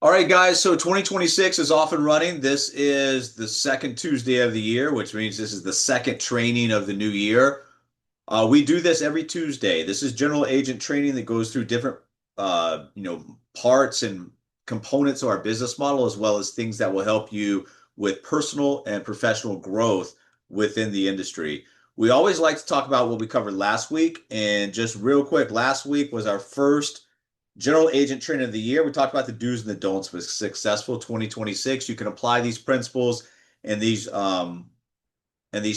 All right, guys. So 2026 is off and running. This is the second Tuesday of the year, which means this is the second training of the new year. We do this every Tuesday. This is general agent training that goes through different, parts and components of our business model, as well as things that will help you with personal and professional growth within the industry. We always like to talk about what we covered last week. And just real quick, last week was our first general agent training of the year. We talked about the do's and the don'ts with successful 2026. You can apply these principles and these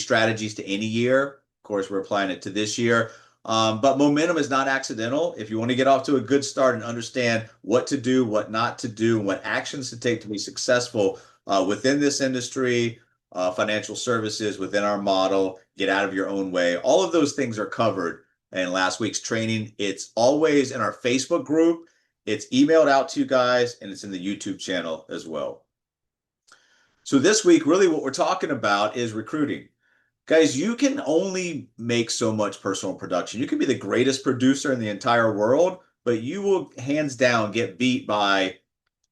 strategies to any year. Of course, we're applying it to this year. But momentum is not accidental. If you want to get off to a good start and understand what to do, what not to do, and what actions to take to be successful within this industry, financial services, within our model, get out of your own way. All of those things are covered in last week's training. It's always in our Facebook group. It's emailed out to you guys, and it's in the YouTube channel as well. So this week, really what we're talking about is recruiting. Guys, you can only make so much personal production. You can be the greatest producer in the entire world, but you will hands down get beat by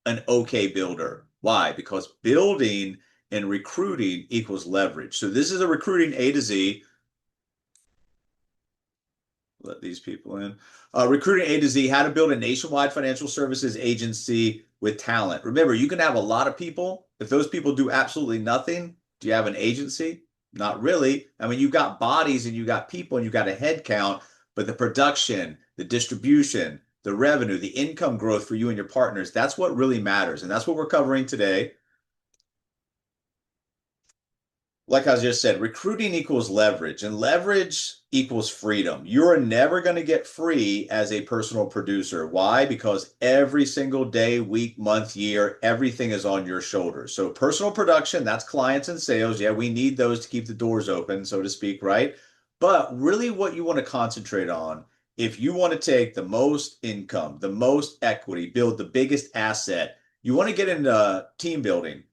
an okay builder. Why? Because building and recruiting equals leverage. So this is a recruiting A to Z. Let these people in. Recruiting A to Z, how to build a nationwide financial services agency with talent. Remember, you can have a lot of people. If those people do absolutely nothing, do you have an agency? Not really. I mean, you've got bodies and you got people and you got a head count, but the production, the distribution, the revenue, the income growth for you and your partners, that's what really matters. And that's what we're covering today. Like I just said, recruiting equals leverage, and leverage equals freedom. You're never going to get free as a personal producer. Why? Because every single day, week, month, year, everything is on your shoulders. So, personal production, that's clients and sales. Yeah, we need those to keep the doors open, so to speak, right? But really, what you want to concentrate on, if you want to take the most income, the most equity, build the biggest asset, you want to get into team building.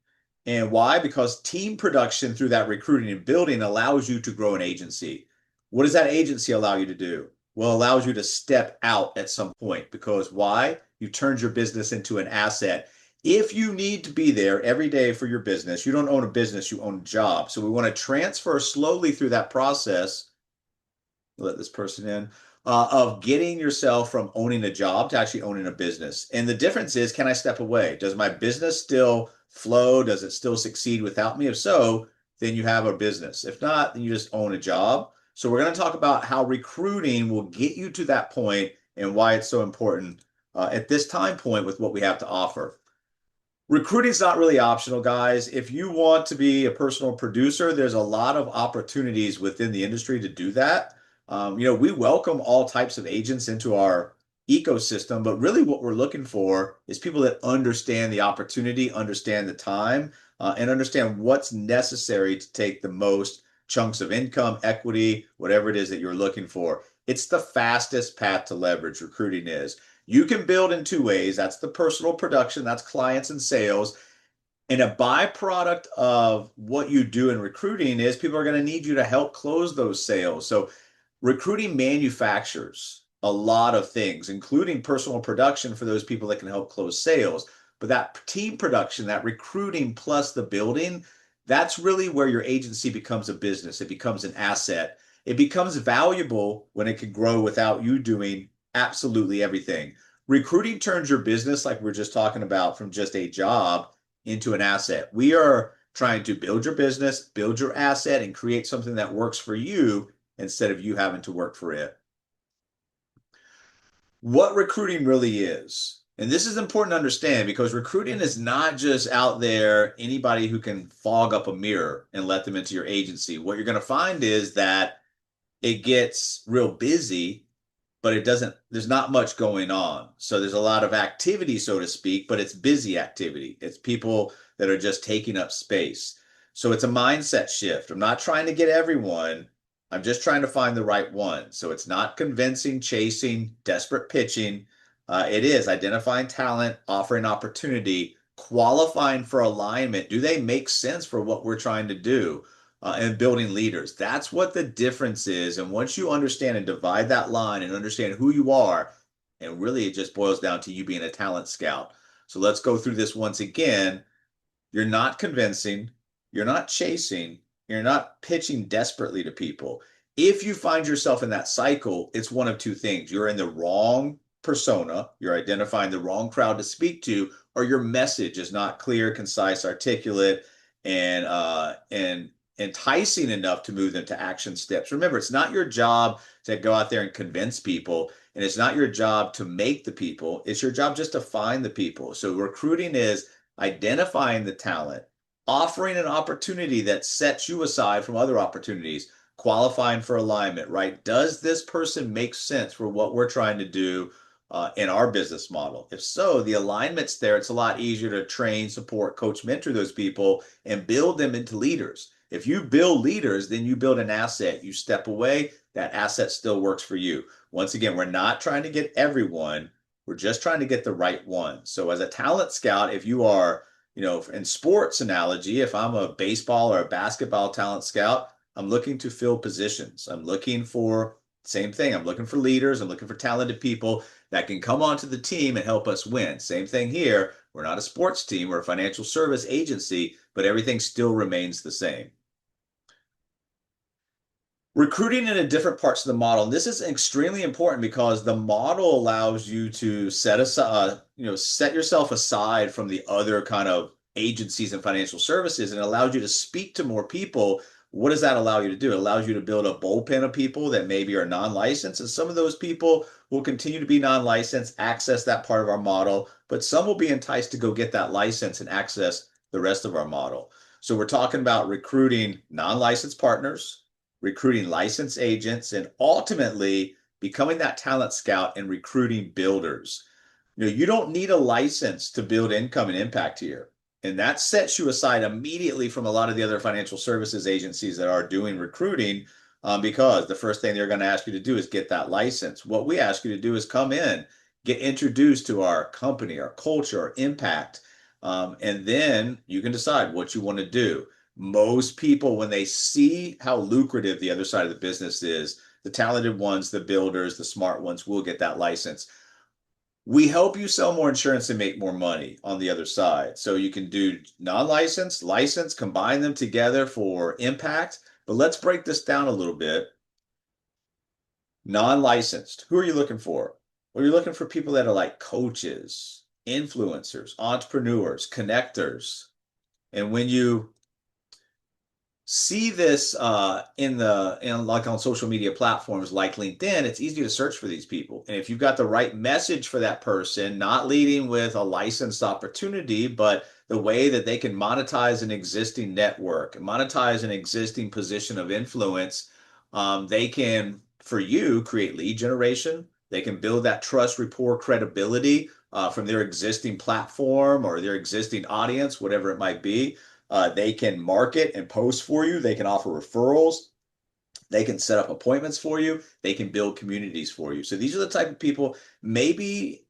And why? Because team production through that recruiting and building allows you to grow an agency. What does that agency allow you to do? Well, it allows you to step out at some point because why? You turned your business into an asset. If you need to be there every day for your business, you don't own a business, you own a job. So we want to transfer slowly through that process. Let this person in. Of getting yourself from owning a job to actually owning a business. And the difference is, can I step away? Does my business still flow? Does it still succeed without me? If so, then you have a business. If not, then you just own a job. So we're going to talk about how recruiting will get you to that point and why it's so important at this time point with what we have to offer. Recruiting is not really optional, guys. If you want to be a personal producer, there's a lot of opportunities within the industry to do that. We welcome all types of agents into our ecosystem, but really what we're looking for is people that understand the opportunity, understand the time, and understand what's necessary to take the most chunks of income, equity, whatever it is that you're looking for. It's the fastest path to leverage recruiting is. You can build in two ways. That's the personal production, that's clients and sales. And a byproduct of what you do in recruiting is people are going to need you to help close those sales. So recruiting manufactures a lot of things, including personal production for those people that can help close sales. But that team production, that recruiting plus the building, that's really where your agency becomes a business. It becomes an asset. It becomes valuable when it can grow without you doing absolutely everything. Recruiting turns your business, like we are just talking about, from just a job into an asset. We are trying to build your business, build your asset, and create something that works for you instead of you having to work for it. What recruiting really is, and this is important to understand because recruiting is not just out there anybody who can fog up a mirror and let them into your agency. What you're going to find is that it gets real busy, but there's not much going on. So there's a lot of activity, so to speak, but it's busy activity. It's people that are just taking up space. So it's a mindset shift. I'm not trying to get everyone. I'm just trying to find the right one. So it's not convincing, chasing, desperate pitching. It is identifying talent, offering opportunity, qualifying for alignment. Do they make sense for what we're trying to do? And building leaders. That's what the difference is. And once you understand and divide that line and understand who you are, and really it just boils down to you being a talent scout. So let's go through this once again. You're not convincing, you're not chasing, you're not pitching desperately to people. If you find yourself in that cycle, it's one of two things. You're in the wrong persona, you're identifying the wrong crowd to speak to, or your message is not clear, concise, articulate, and enticing enough to move them to action steps. Remember, it's not your job to go out there and convince people, and it's not your job to make the people. It's your job just to find the people. So recruiting is identifying the talent, offering an opportunity that sets you aside from other opportunities, qualifying for alignment, right? Does this person make sense for what we're trying to do in our business model? If so, the alignment's there. It's a lot easier to train, support, coach, mentor those people and build them into leaders. If you build leaders, then you build an asset. You step away, that asset still works for you. Once again, we're not trying to get everyone. We're just trying to get the right one. So as a talent scout, if you are, in sports analogy, if I'm a baseball or a basketball talent scout, I'm looking to fill positions. I'm looking for same thing. I'm looking for leaders. I'm looking for talented people that can come onto the team and help us win. Same thing here. We're not a sports team. We're a financial service agency, but everything still remains the same. Recruiting in a different parts of the model. And this is extremely important because the model allows you to set yourself aside from the other kind of agencies and financial services and allows you to speak to more people. What does that allow you to do? It allows you to build a bullpen of people that maybe are non-licensed, and some of those people will continue to be non-licensed, access that part of our model, but some will be enticed to go get that license and access the rest of our model. So we're talking about recruiting non-licensed partners, recruiting licensed agents, and ultimately becoming that talent scout and recruiting builders. You don't need a license to build income and impact here. And that sets you aside immediately from a lot of the other financial services agencies that are doing recruiting, because the first thing they're going to ask you to do is get that license. What we ask you to do is come in, get introduced to our company, our culture, our impact, and then you can decide what you want to do. Most people, when they see how lucrative the other side of the business is, the talented ones, the builders, the smart ones will get that license. We help you sell more insurance and make more money on the other side. So you can do non-licensed, licensed, combine them together for impact. But let's break this down a little bit. Non-licensed, who are you looking for? Well, you're looking for people that are like coaches, influencers, entrepreneurs, connectors. And when you see this like on social media platforms like LinkedIn, it's easy to search for these people. And if you've got the right message for that person, not leading with a licensed opportunity, but the way that they can monetize an existing network, monetize an existing position of influence, they can, for you, create lead generation. They can build that trust, rapport, credibility from their existing platform or their existing audience, whatever it might be. They can market and post for you. They can offer referrals. They can set up appointments for you. They can build communities for you. So these are the type of people, maybe,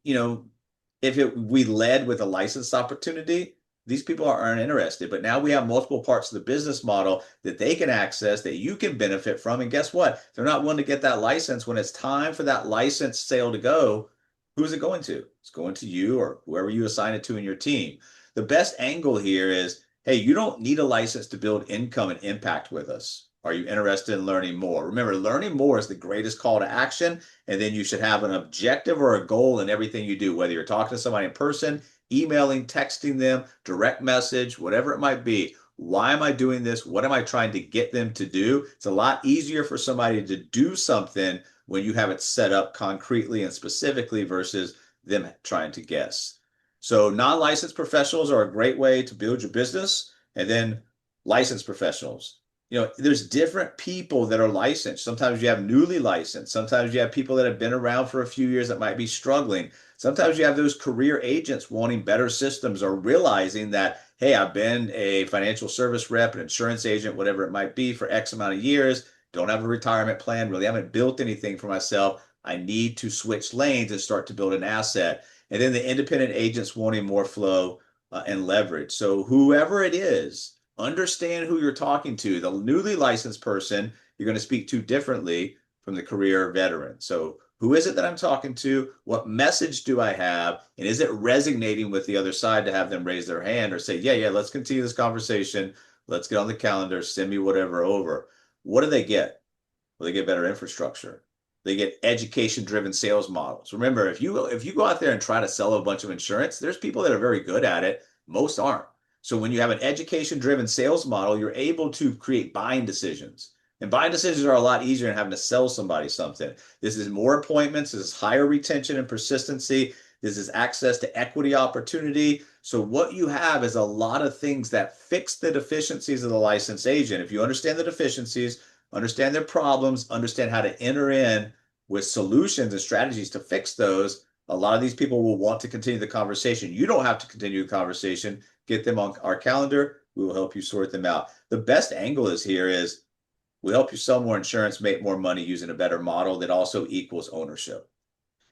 if we led with a licensed opportunity, these people aren't interested. But now we have multiple parts of the business model that they can access, that you can benefit from. And guess what? They're not willing to get that license. When it's time for that license sale to go, who's it going to? It's going to you or whoever you assign it to in your team. The best angle here is, hey, you don't need a license to build income and impact with us. Are you interested in learning more? Remember, learning more is the greatest call to action. And then you should have an objective or a goal in everything you do, whether you're talking to somebody in person, emailing, texting them, direct message, whatever it might be. Why am I doing this? What am I trying to get them to do? It's a lot easier for somebody to do something when you have it set up concretely and specifically versus them trying to guess. So non-licensed professionals are a great way to build your business. And then licensed professionals. There's different people that are licensed. Sometimes you have newly licensed. Sometimes you have people that have been around for a few years that might be struggling. Sometimes you have those career agents wanting better systems or realizing that, hey, I've been a financial service rep, an insurance agent, whatever it might be for X amount of years, don't have a retirement plan, really haven't built anything for myself. I need to switch lanes and start to build an asset. And then the independent agents wanting more flow and leverage. So whoever it is, understand who you're talking to. The newly licensed person, you're going to speak to differently from the career veteran. So Who is it that I'm talking to? What message do I have? And is it resonating with the other side to have them raise their hand or say, yeah, yeah, let's continue this conversation. Let's get on the calendar, send me whatever over. What do they get? Well, they get better infrastructure. They get education-driven sales models. Remember, if you go out there and try to sell a bunch of insurance, there's people that are very good at it. Most aren't. So when you have an education-driven sales model, you're able to create buying decisions. And buying decisions are a lot easier than having to sell somebody something. This is more appointments. This is higher retention and persistency. This is access to equity opportunity. So what you have is a lot of things that fix the deficiencies of the licensed agent. If you understand the deficiencies, understand their problems, understand how to enter in with solutions and strategies to fix those, a lot of these people will want to continue the conversation. You don't have to continue the conversation. Get them on our calendar. We will help you sort them out. The best angle is here is we help you sell more insurance, make more money using a better model that also equals ownership.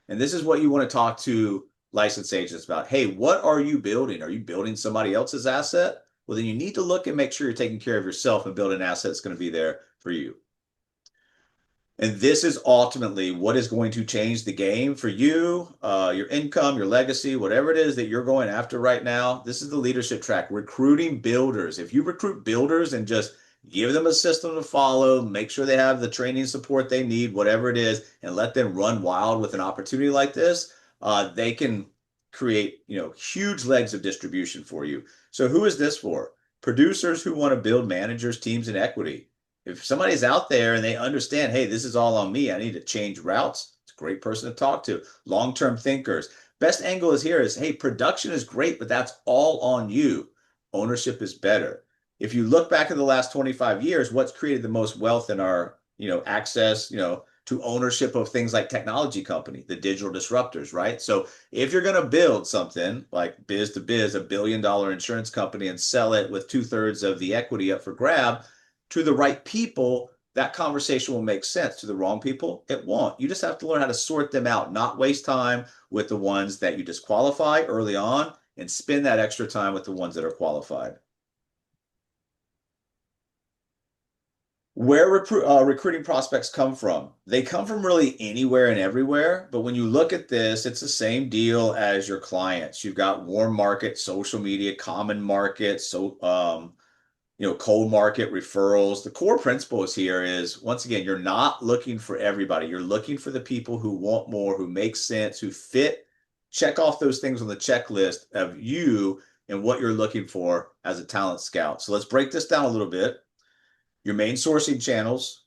And this is what you want to talk to licensed agents about. Hey, what are you building? Are you building somebody else's asset? Well, then you need to look and make sure you're taking care of yourself and build an asset that's going to be there for you. And this is ultimately what is going to change the game for you, your income, your legacy, whatever it is that you're going after right now. This is the leadership track, recruiting builders. If you recruit builders and just give them a system to follow, make sure they have the training support they need, whatever it is, and let them run wild with an opportunity like this, they can create, huge legs of distribution for you. So who is this for? Producers who want to build managers, teams, and equity. If somebody's out there and they understand, hey, this is all on me, I need to change routes, it's a great person to talk to. Long-term thinkers. Best angle is here is, hey, production is great, but that's all on you. Ownership is better. If you look back at the last 25 years, what's created the most wealth in our, access, to ownership of things like technology company, the digital disruptors, right? So if you're going to build something like biz to biz, $1 billion insurance company, and sell it with 2/3 of the equity up for grab, to the right people, that conversation will make sense. To the wrong people, it won't. You just have to learn how to sort them out, not waste time with the ones that you disqualify early on and spend that extra time with the ones that are qualified. Where recruiting prospects come from? They come from really anywhere and everywhere. But when you look at this, it's the same deal as your clients. You've got warm market, social media, common market, cold market referrals. The core principles here is, once again, you're not looking for everybody. You're looking for the people who want more, who make sense, who fit, check off those things on the checklist of you and what you're looking for as a talent scout. So let's break this down a little bit. Your main sourcing channels.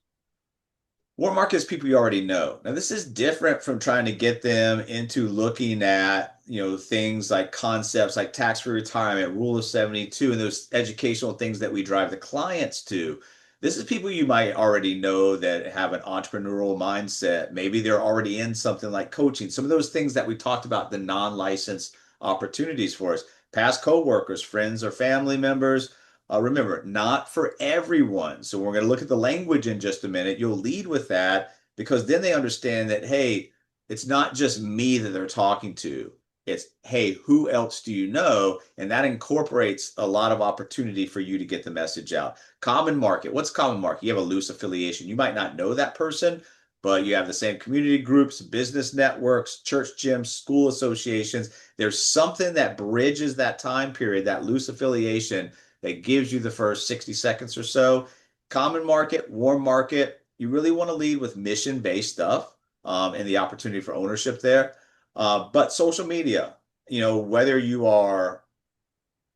Warm market is people you already know. Now, this is different from trying to get them into looking at, things like concepts like tax-free retirement, rule of 72, and those educational things that we drive the clients to. This is people you might already know that have an entrepreneurial mindset. Maybe they're already in something like coaching. Some of those things that we talked about, the non-licensed opportunities for us. Past coworkers, friends, or family members. Remember, not for everyone. So we're going to look at the language in just a minute. You'll lead with that because then they understand that, hey, it's not just me that they're talking to. It's, hey, who else do you know? And that incorporates a lot of opportunity for you to get the message out. Common market. What's common market? You have a loose affiliation. You might not know that person, but you have the same community groups, business networks, church gyms, school associations. There's something that bridges that time period, that loose affiliation that gives you the first 60 seconds or so. Common market, warm market, you really want to lead with mission-based stuff and the opportunity for ownership there. But social media, whether you are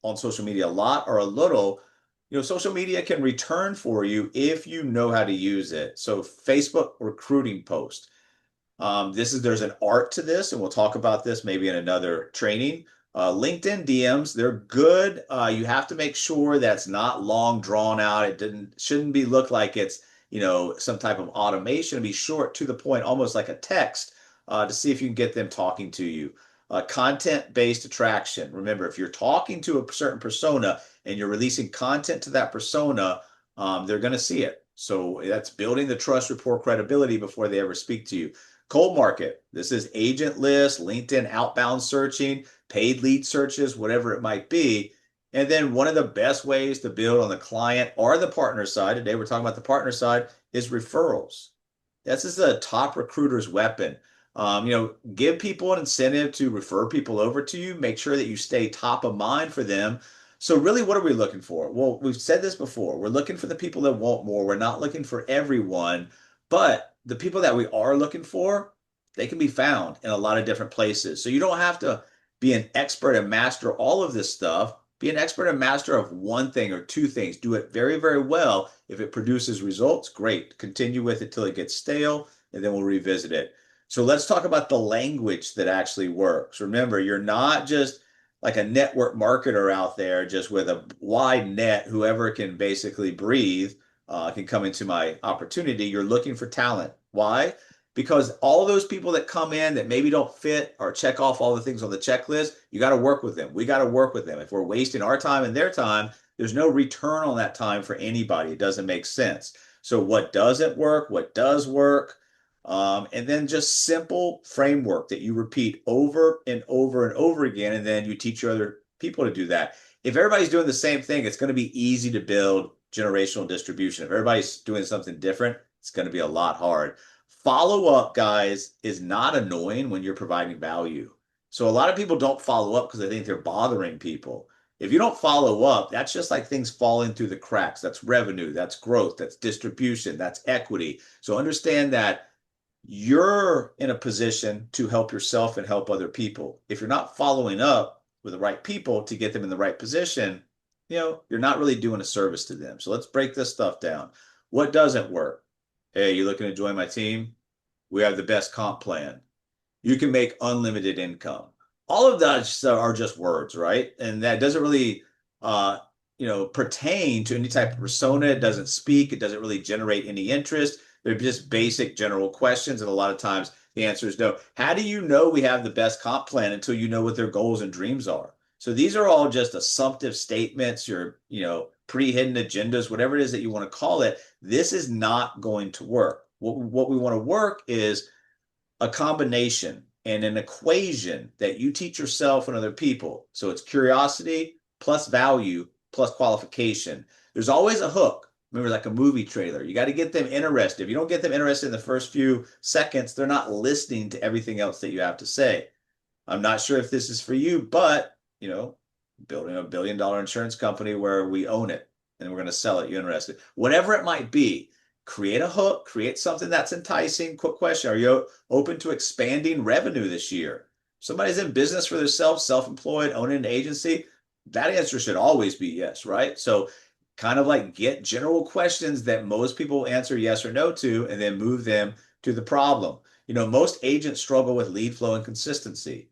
on social media a lot or a little, social media can return for you if you know how to use it. So Facebook recruiting post. There's an art to this, and we'll talk about this maybe in another training. LinkedIn DMs, they're good. You have to make sure that's not long drawn out. Shouldn't be look like it's, some type of automation. Be short to the point, almost like a text, to see if you can get them talking to you. Content-based attraction. Remember, if you're talking to a certain persona and you're releasing content to that persona, they're going to see it. So that's building the trust, rapport, credibility before they ever speak to you. Cold market. This is agent list, LinkedIn outbound searching, paid lead searches, whatever it might be. And then one of the best ways to build on the client or the partner side, today we're talking about the partner side, is referrals. This is the top recruiter's weapon. Give people an incentive to refer people over to you. Make sure that you stay top of mind for them. So really, what are we looking for? Well, we've said this before. We're looking for the people that want more. We're not looking for everyone, but the people that we are looking for, they can be found in a lot of different places. So you don't have to be an expert and master all of this stuff. Be an expert and master of one thing or two things. Do it very, very well. If it produces results, great. Continue with it till it gets stale, and then we'll revisit it. So let's talk about the language that actually works. Remember, you're not just like a network marketer out there just with a wide net, whoever can basically breathe can come into my opportunity. You're looking for talent. Why? Because all those people that come in that maybe don't fit or check off all the things on the checklist, you got to work with them. We got to work with them. If we're wasting our time and their time, there's no return on that time for anybody. It doesn't make sense. So what doesn't work, what does work, and then just simple framework that you repeat over and over and over again, and then you teach your other people to do that. If everybody's doing the same thing, it's going to be easy to build generational distribution. If everybody's doing something different, it's going to be a lot hard. Follow up, guys, is not annoying when you're providing value. So a lot of people don't follow up because they think they're bothering people. If you don't follow up, that's just like things falling through the cracks. That's revenue, that's growth, that's distribution, that's equity. So understand that you're in a position to help yourself and help other people. If you're not following up with the right people to get them in the right position, you're not really doing a service to them. So let's break this stuff down. What doesn't work? Hey, you looking to join my team? We have the best comp plan. You can make unlimited income. All of that are just words, right? And that doesn't really, pertain to any type of persona. It doesn't speak. It doesn't really generate any interest. They're just basic general questions. And a lot of times the answer is no. How do you know we have the best comp plan until you know what their goals and dreams are? So these are all just assumptive statements, your, pre-hidden agendas, whatever it is that you want to call it. This is not going to work. What we want to work is a combination and an equation that you teach yourself and other people. So it's curiosity plus value plus qualification. There's always a hook. Remember, like a movie trailer. You got to get them interested. If you don't get them interested in the first few seconds, they're not listening to everything else that you have to say. I'm not sure if this is for you, but, building a $1 billion insurance company where we own it and we're going to sell it. You interested? Whatever it might be, create a hook, create something that's enticing. Quick question. Are you open to expanding revenue this year? Somebody's in business for themselves, self-employed, owning an agency. That answer should always be yes, right? So kind of like get general questions that most people answer yes or no to, and then move them to the problem. Most agents struggle with lead flow and consistency.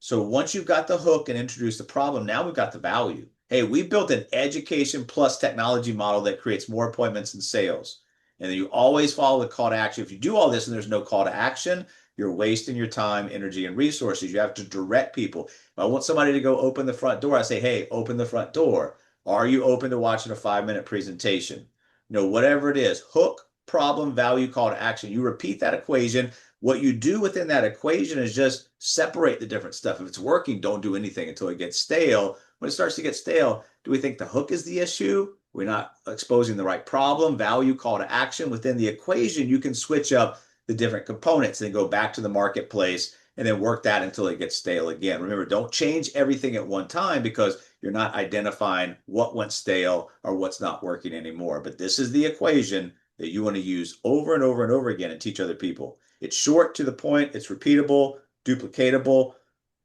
So once you've got the hook and introduced the problem, now we've got the value. Hey, we built an education plus technology model that creates more appointments and sales. And then you always follow the call to action. If you do all this and there's no call to action, you're wasting your time, energy, and resources. You have to direct people. If I want somebody to go open the front door, I say, hey, open the front door. Are you open to watching a 5-minute presentation? Whatever it is, hook, problem, value, call to action. You repeat that equation. What you do within that equation is just separate the different stuff. If it's working, don't do anything until it gets stale. When it starts to get stale, do we think the hook is the issue? We're not exposing the right problem, value, call to action. Within the equation, you can switch up the different components and go back to the marketplace and then work that until it gets stale again. Remember, don't change everything at one time because you're not identifying what went stale or what's not working anymore. But this is the equation that you want to use over and over and over again and teach other people. It's short, to the point, it's repeatable, duplicatable.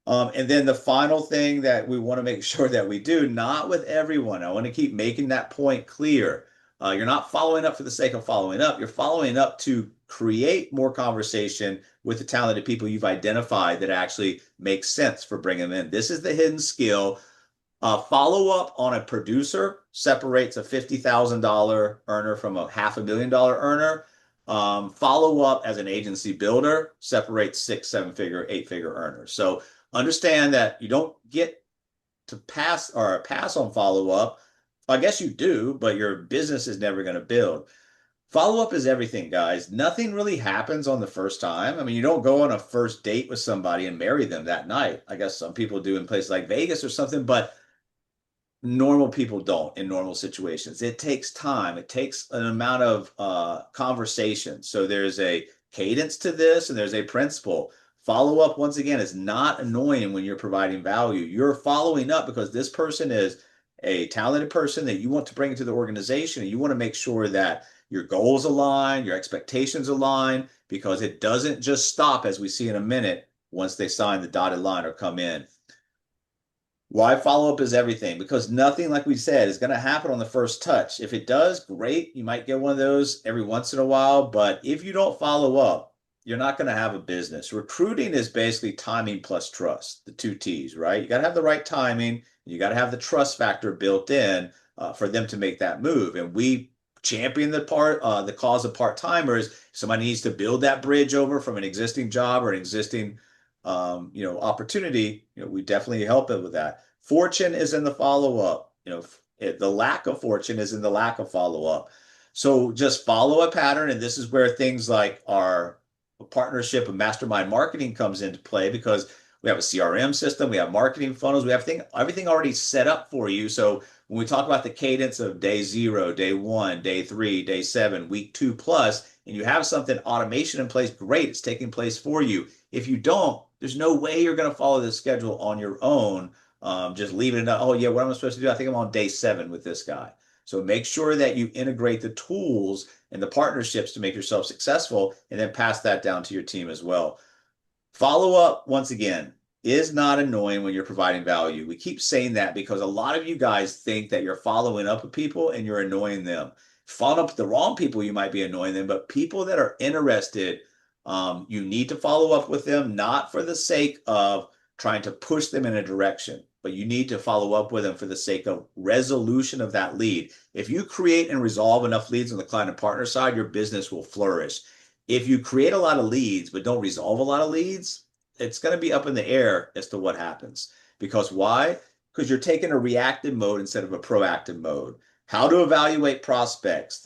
And then the final thing that we want to make sure that we do, not with everyone. I want to keep making that point clear. You're not following up for the sake of following up. You're following up to create more conversation with the talented people you've identified that actually makes sense for bringing them in. This is the hidden skill. Follow up on a producer separates a $50,000 earner from a $500,000 earner. Follow up as an agency builder separates 6, 7-figure, 8-figure earners. So understand that you don't get to pass on follow up. I guess you do, but your business is never going to build. Follow up is everything, guys. Nothing really happens on the first time. I mean, you don't go on a first date with somebody and marry them that night. I guess some people do in places like Vegas or something, but normal people don't in normal situations. It takes time. It takes an amount of conversation. So there's a cadence to this and there's a principle. Follow up, once again, is not annoying when you're providing value. You're following up because this person is a talented person that you want to bring into the organization, and you want to make sure that your goals align, your expectations align, because it doesn't just stop, as we see in a minute, once they sign the dotted line or come in. Why follow up is everything, because nothing, like we said, is going to happen on the first touch. If it does, great. You might get one of those every once in a while, but if you don't follow up, you're not going to have a business. Recruiting is basically timing plus trust, the two T's, right? You got to have the right timing. You got to have the trust factor built in for them to make that move. And we champion the cause of part timers. Somebody needs to build that bridge over from an existing job or an existing opportunity. We definitely help it with that. Fortune is in the follow up. The lack of fortune is in the lack of follow up. So just follow a pattern, and this is where things like our partnership and mastermind marketing comes into play, because we have a CRM system, we have marketing funnels, we have everything already set up for you. So when we talk about the cadence of day 0, day 1, day 3, day 7, week 2 plus, and you have something automation in place, great, it's taking place for you. If you don't, there's no way you're going to follow this schedule on your own. Just leaving it up. Oh yeah, what am I supposed to do? I think I'm on day 7 with this guy. So make sure that you integrate the tools and the partnerships to make yourself successful, and then pass that down to your team as well. Follow up, once again, is not annoying when you're providing value. We keep saying that because a lot of you guys think that you're following up with people and you're annoying them. Following up with the wrong people, you might be annoying them, but people that are interested, you need to follow up with them, not for the sake of trying to push them in a direction, but you need to follow up with them for the sake of resolution of that lead. If you create and resolve enough leads on the client and partner side, your business will flourish. If you create a lot of leads but don't resolve a lot of leads, it's going to be up in the air as to what happens. Because why? Because you're taking a reactive mode instead of a proactive mode. How to evaluate prospects.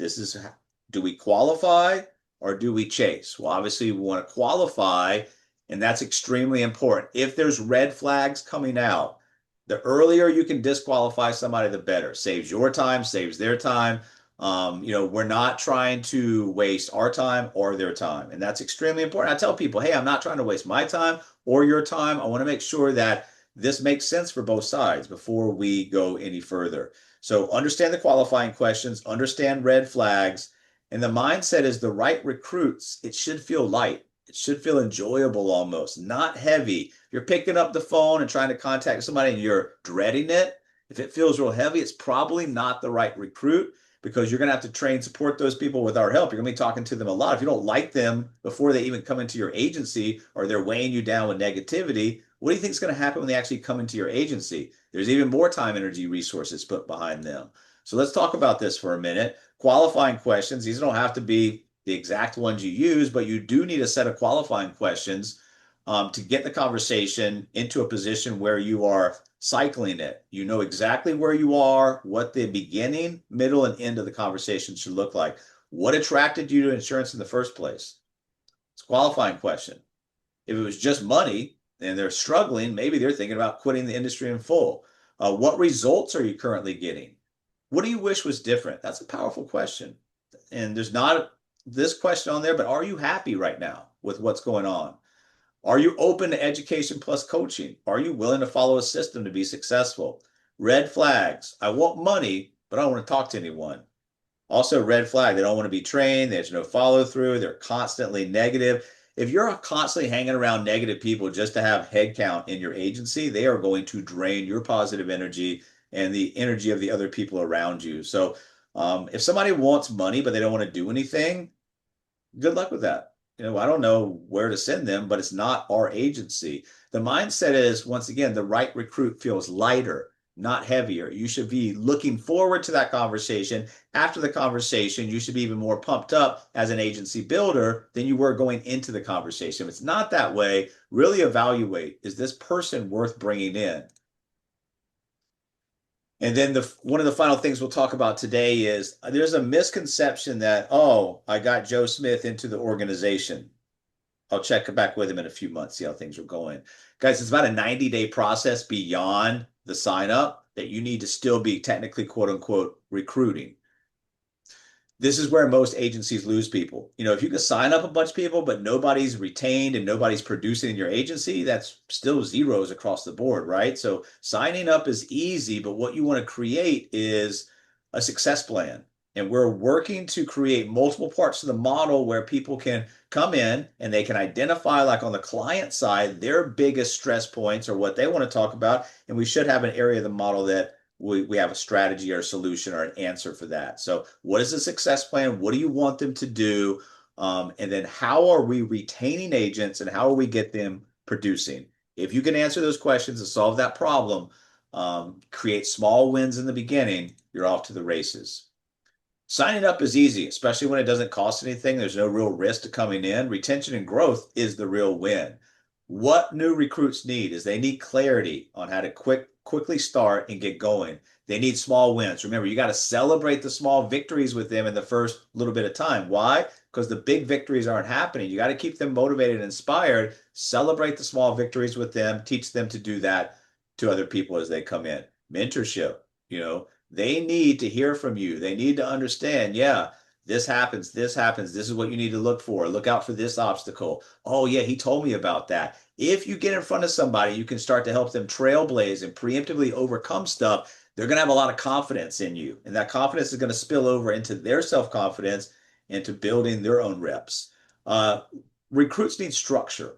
Do we qualify or do we chase? Well, obviously we want to qualify, and that's extremely important. If there's red flags coming out, the earlier you can disqualify somebody, the better. Saves your time, saves their time. We're not trying to waste our time or their time. And that's extremely important. I tell people, hey, I'm not trying to waste my time or your time. I want to make sure that this makes sense for both sides before we go any further. So understand the qualifying questions, understand red flags, and the mindset is the right recruits. It should feel light. It should feel enjoyable almost, not heavy. If you're picking up the phone and trying to contact somebody and you're dreading it, if it feels real heavy, it's probably not the right recruit, because you're going to have to train, support those people with our help. You're going to be talking to them a lot. If you don't like them before they even come into your agency, or they're weighing you down with negativity, what do you think is going to happen when they actually come into your agency? There's even more time, energy, resources put behind them. So let's talk about this for a minute. Qualifying questions. These don't have to be the exact ones you use, but you do need a set of qualifying questions to get the conversation into a position where you are cycling it. You know exactly where you are, what the beginning, middle, and end of the conversation should look like. What attracted you to insurance in the first place? It's a qualifying question. If it was just money and they're struggling, maybe they're thinking about quitting the industry in full. What results are you currently getting? What do you wish was different? That's a powerful question. And there's not this question on there, but are you happy right now with what's going on? Are you open to education plus coaching? Are you willing to follow a system to be successful? Red flags. I want money, but I don't want to talk to anyone. Also, red flag. They don't want to be trained. There's no follow through. They're constantly negative. If you're constantly hanging around negative people just to have headcount in your agency, they are going to drain your positive energy and the energy of the other people around you. So if somebody wants money, but they don't want to do anything, good luck with that. I don't know where to send them, but it's not our agency. The mindset is, once again, the right recruit feels lighter, not heavier. You should be looking forward to that conversation. After the conversation, you should be even more pumped up as an agency builder than you were going into the conversation. If it's not that way, really evaluate, is this person worth bringing in? And then one of the final things we'll talk about today is there's a misconception that, oh, I got Joe Smith into the organization. I'll check back with him in a few months, see how things are going. Guys, it's about a 90-day process beyond the sign up that you need to still be technically, quote unquote, recruiting. This is where most agencies lose people. If you can sign up a bunch of people, but nobody's retained and nobody's producing in your agency, that's still zeros across the board, right? So signing up is easy, but what you want to create is a success plan. And we're working to create multiple parts of the model where people can come in and they can identify, like on the client side, their biggest stress points or what they want to talk about. And we should have an area of the model that we have a strategy or a solution or an answer for that. So, what is the success plan? What do you want them to do? And then, how are we retaining agents and how are we get them producing? If you can answer those questions and solve that problem, create small wins in the beginning, you're off to the races. Signing up is easy, especially when it doesn't cost anything. There's no real risk to coming in. Retention and growth is the real win. What new recruits need is they need clarity on how to quickly start and get going. They need small wins. Remember, you got to celebrate the small victories with them in the first little bit of time. Why? Because the big victories aren't happening. You got to keep them motivated and inspired. Celebrate the small victories with them. Teach them to do that to other people as they come in. Mentorship, they need to hear from you. They need to understand, yeah, this happens, this happens. This is what you need to look for. Look out for this obstacle. Oh, yeah, he told me about that. If you get in front of somebody, you can start to help them trailblaze and preemptively overcome stuff. They're going to have a lot of confidence in you. And that confidence is going to spill over into their self-confidence, into building their own reps. Uh, Recruits need structure.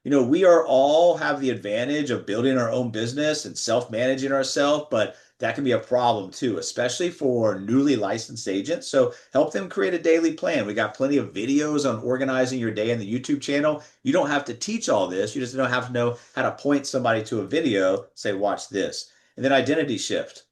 We are all have the advantage of building our own business and self-managing ourselves, but that can be a problem too, especially for newly licensed agents. So help them create a daily plan. We got plenty of videos on organizing your day in the YouTube channel. You don't have to teach all this. You just don't have to know how to point somebody to a video, say, watch this. And then identity shift.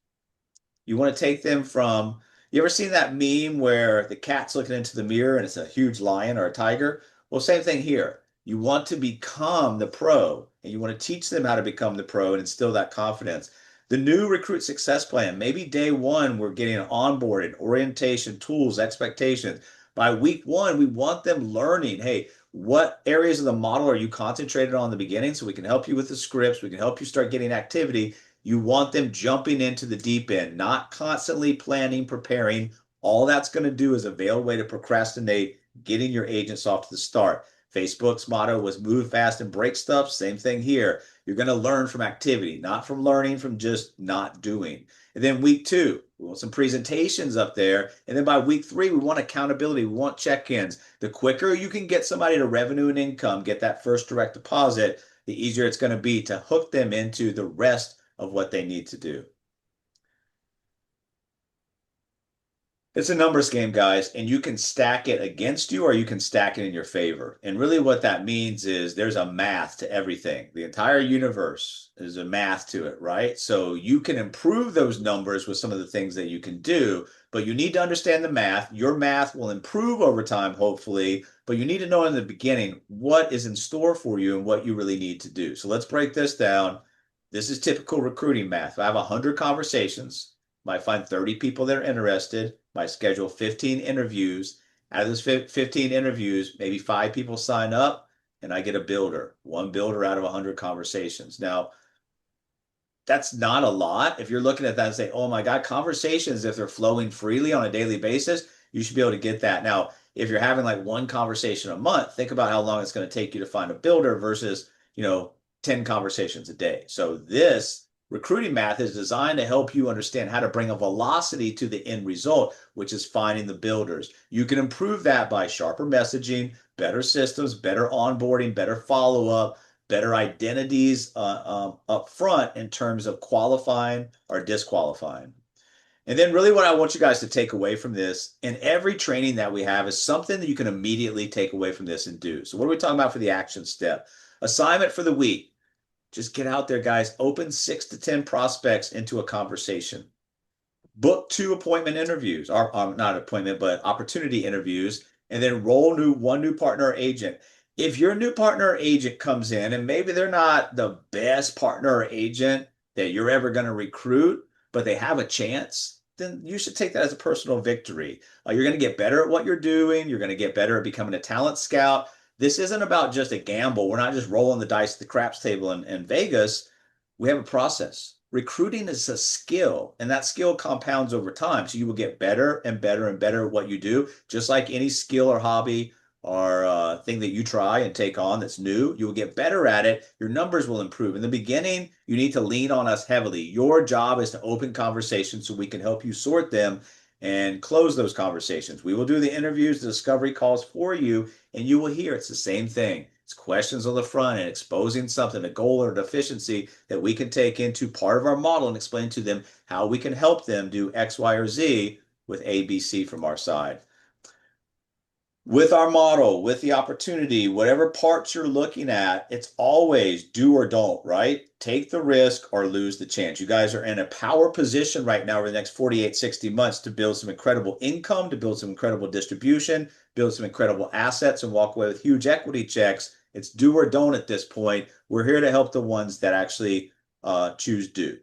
You want to take them from, you ever seen that meme where the cat's looking into the mirror and it's a huge lion or a tiger? Well, same thing here. You want to become the pro and you want to teach them how to become the pro and instill that confidence. The new recruit success plan, maybe day one, we're getting onboarded, orientation, tools, expectations. By week one, we want them learning, hey, what areas of the model are you concentrated on in the beginning so we can help you with the scripts, we can help you start getting activity. You want them jumping into the deep end, not constantly planning, preparing. All that's going to do is a veiled way to procrastinate getting your agents off to the start. Facebook's motto was move fast and break stuff. Same thing here. You're going to learn from activity, not from learning from just not doing. And then week two, we want some presentations up there. And then by week three, we want accountability. We want check-ins. The quicker you can get somebody to revenue and income, get that first direct deposit, the easier it's going to be to hook them into the rest of what they need to do. It's a numbers game, guys, and you can stack it against you or you can stack it in your favor. And really what that means is there's a math to everything. The entire universe is a math to it, right? So you can improve those numbers with some of the things that you can do, but you need to understand the math. Your math will improve over time, hopefully, but you need to know in the beginning what is in store for you and what you really need to do. So let's break this down. This is typical recruiting math. I have 100 conversations. Might find 30 people that are interested. Might schedule 15 interviews. Out of those 15 interviews, maybe 5 people sign up and I get a builder, one builder out of 100 conversations. Now, that's not a lot. If you're looking at that and say, oh my God, conversations, if they're flowing freely on a daily basis, you should be able to get that. Now, if you're having like one conversation a month, think about how long it's going to take you to find a builder versus, 10 conversations a day. So this recruiting math is designed to help you understand how to bring a velocity to the end result, which is finding the builders. You can improve that by sharper messaging, better systems, better onboarding, better follow-up, better identities up front in terms of qualifying or disqualifying. And then really what I want you guys to take away from this, and every training that we have is something that you can immediately take away from this and do. So what are we talking about for the action step? Assignment for the week. Just get out there, guys. Open 6 to 10 prospects into a conversation. Book 2 appointment interviews, or not appointment, but opportunity interviews, and then roll one new partner or agent. If your new partner or agent comes in and maybe they're not the best partner or agent that you're ever going to recruit, but they have a chance, then you should take that as a personal victory. You're going to get better at what you're doing. You're going to get better at becoming a talent scout. This isn't about just a gamble. We're not just rolling the dice at the craps table in Vegas. We have a process. recruiting is a skill, and that skill compounds over time. So you will get better and better and better at what you do, just like any skill or hobby or thing that you try and take on that's new. You will get better at it. Your numbers will improve. In the beginning, you need to lean on us heavily. Your job is to open conversations so we can help you sort them and close those conversations. We will do the interviews, the discovery calls for you, and you will hear it's the same thing. It's questions on the front and exposing something, a goal or a deficiency that we can take into part of our model and explain to them how we can help them do X, Y, or Z with A, B, C from our side. With our model, with the opportunity, whatever parts you're looking at, it's always do or don't, right? Take the risk or lose the chance. You guys are in a power position right now over the next 48, 60 months to build some incredible income, to build some incredible distribution, build some incredible assets, and walk away with huge equity checks. It's do or don't at this point. We're here to help the ones that actually choose do.